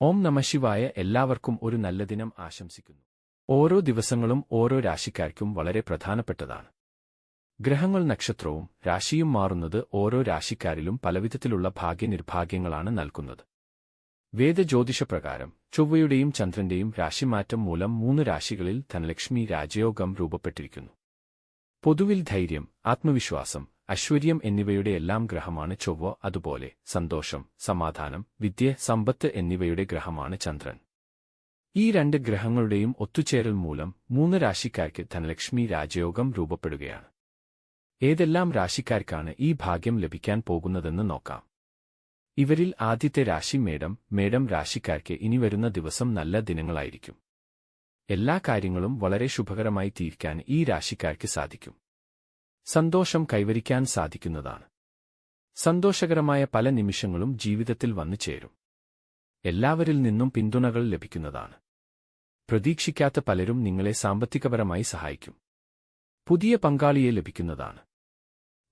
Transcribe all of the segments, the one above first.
ഓം നമഃശിവായ. എല്ലാവർക്കും ഒരു നല്ല ദിനം ആശംസിക്കുന്നു. ഓരോ ദിവസങ്ങളും ഓരോ രാശിക്കാർക്കും വളരെ പ്രധാനപ്പെട്ടതാണ്. ഗ്രഹങ്ങൾ നക്ഷത്രവും രാശിയും മാറുന്നത് ഓരോ രാശിക്കാരിലും പലവിധത്തിലുള്ള ഭാഗ്യനിർഭാഗ്യങ്ങളാണ് നൽകുന്നത്. വേദജ്യോതിഷപ്രകാരം ചൊവ്വയുടെയും ചന്ദ്രന്റെയും രാശിമാറ്റം മൂലം 3 രാശികളിൽ ധനലക്ഷ്മി രാജയോഗം രൂപപ്പെട്ടിരിക്കുന്നു. പൊതുവിൽ ധൈര്യം, ആത്മവിശ്വാസം, ഐശ്വര്യം എന്നിവയുടെ എല്ലാം ഗ്രഹമാണ് ചൊവ്വ. അതുപോലെ സന്തോഷം, സമാധാനം, വിദ്യ, സമ്പത്ത് എന്നിവയുടെ ഗ്രഹമാണ് ചന്ദ്രൻ. ഈ 2 ഗ്രഹങ്ങളുടെയും ഒത്തുചേരൽ മൂലം 3 രാശിക്കാർക്ക് ധനലക്ഷ്മി രാജയോഗം രൂപപ്പെടുകയാണ്. ഏതെല്ലാം രാശിക്കാർക്കാണ് ഈ ഭാഗ്യം ലഭിക്കാൻ പോകുന്നതെന്ന് നോക്കാം. ഇവരിൽ ആദ്യത്തെ രാശി മേടം. മേടം രാശിക്കാർക്ക് ഇനി വരുന്ന ദിവസം നല്ല ദിനങ്ങളായിരിക്കും. എല്ലാ കാര്യങ്ങളും വളരെ ശുഭകരമായി തീർക്കാൻ ഈ രാശിക്കാർക്ക് സാധിക്കും. സന്തോഷം കൈവരിക്കാൻ സാധിക്കുന്നതാണ്. സന്തോഷകരമായ പല നിമിഷങ്ങളും ജീവിതത്തിൽ വന്നു ചേരും. എല്ലാവരിൽ നിന്നും പിന്തുണകൾ ലഭിക്കുന്നതാണ്. പ്രതീക്ഷിക്കാത്ത പലരും നിങ്ങളെ സാമ്പത്തികപരമായി സഹായിക്കും. പുതിയ പങ്കാളിയെ ലഭിക്കുന്നതാണ്.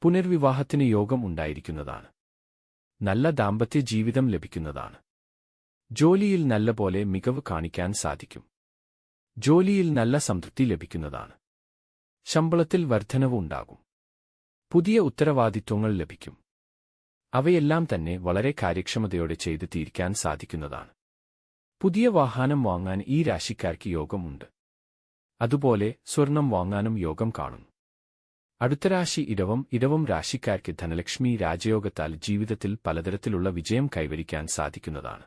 പുനർവിവാഹത്തിന് യോഗം ഉണ്ടായിരിക്കുന്നതാണ്. നല്ല ദാമ്പത്യ ജീവിതം ലഭിക്കുന്നതാണ്. ജോലിയിൽ നല്ലപോലെ മികവ് കാണിക്കാൻ സാധിക്കും. ജോലിയിൽ നല്ല സംതൃപ്തി ലഭിക്കുന്നതാണ്. ശമ്പളത്തിൽ വർധനവ് ഉണ്ടാകും. പുതിയ ഉത്തരവാദിത്വങ്ങൾ ലഭിക്കും. അവയെല്ലാം തന്നെ വളരെ കാര്യക്ഷമതയോടെ ചെയ്ത് തീർക്കാൻ സാധിക്കുന്നതാണ്. പുതിയ വാഹനം വാങ്ങാൻ ഈ രാശിക്കാർക്ക് യോഗമുണ്ട്. അതുപോലെ സ്വർണം വാങ്ങാനും യോഗം കാണുന്നു. അടുത്ത രാശി ഇടവം. ഇടവം രാശിക്കാർക്ക് ധനലക്ഷ്മി രാജയോഗത്താൽ ജീവിതത്തിൽ പലതരത്തിലുള്ള വിജയം കൈവരിക്കാൻ സാധിക്കുന്നതാണ്.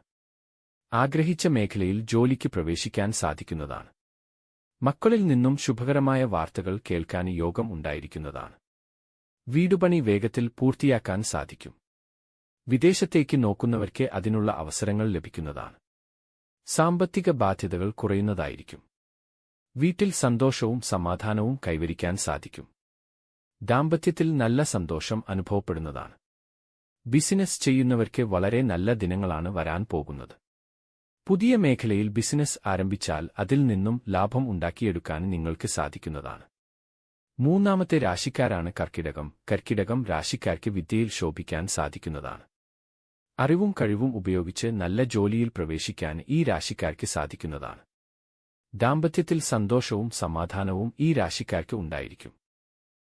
ആഗ്രഹിച്ച മേഖലയിൽ ജോലിക്ക് പ്രവേശിക്കാൻ സാധിക്കുന്നതാണ്. മക്കളിൽ നിന്നും ശുഭകരമായ വാർത്തകൾ കേൾക്കാൻ യോഗം ഉണ്ടായിരിക്കുന്നതാണ്. വീടുപണി വേഗത്തിൽ പൂർത്തിയാക്കാൻ സാധിക്കും. വിദേശത്തേക്ക് നോക്കുന്നവർക്ക് അതിനുള്ള അവസരങ്ങൾ ലഭിക്കുന്നതാണ്. സാമ്പത്തിക ബാധ്യതകൾ കുറയുന്നതായിരിക്കും. വീട്ടിൽ സന്തോഷവും സമാധാനവും കൈവരിക്കാൻ സാധിക്കും. ദാമ്പത്യത്തിൽ നല്ല സന്തോഷം അനുഭവപ്പെടുന്നതാണ്. ബിസിനസ് ചെയ്യുന്നവർക്ക് വളരെ നല്ല ദിനങ്ങളാണ് വരാൻ പോകുന്നത്. പുതിയ മേഖലയിൽ ബിസിനസ് ആരംഭിച്ചാൽ അതിൽ നിന്നും ലാഭം ഉണ്ടാക്കിയെടുക്കാൻ നിങ്ങൾക്ക് സാധിക്കുന്നതാണ്. മൂന്നാമത്തെ രാശിക്കാരാണ് കർക്കിടകം. കർക്കിടകം രാശിക്കാർക്ക് വിദ്യയിൽ ശോഭിക്കാൻ സാധിക്കുന്നതാണ്. അറിവും കഴിവും ഉപയോഗിച്ച് നല്ല ജോലിയിൽ പ്രവേശിക്കാൻ ഈ രാശിക്കാർക്ക് സാധിക്കുന്നതാണ്. ദാമ്പത്യത്തിൽ സന്തോഷവും സമാധാനവും ഈ രാശിക്കാർക്ക് ഉണ്ടായിരിക്കും.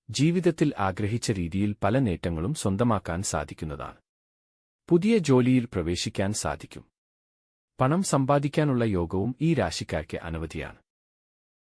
ജീവിതത്തിൽ ആഗ്രഹിച്ച രീതിയിൽ പല നേട്ടങ്ങളും സ്വന്തമാക്കാൻ സാധിക്കുന്നതാണ്. പുതിയ ജോലിയിൽ പ്രവേശിക്കാൻ സാധിക്കും. പണം സമ്പാദിക്കാനുള്ള യോഗവും ഈ രാശിക്കാർക്ക് അനവധിയാണ്.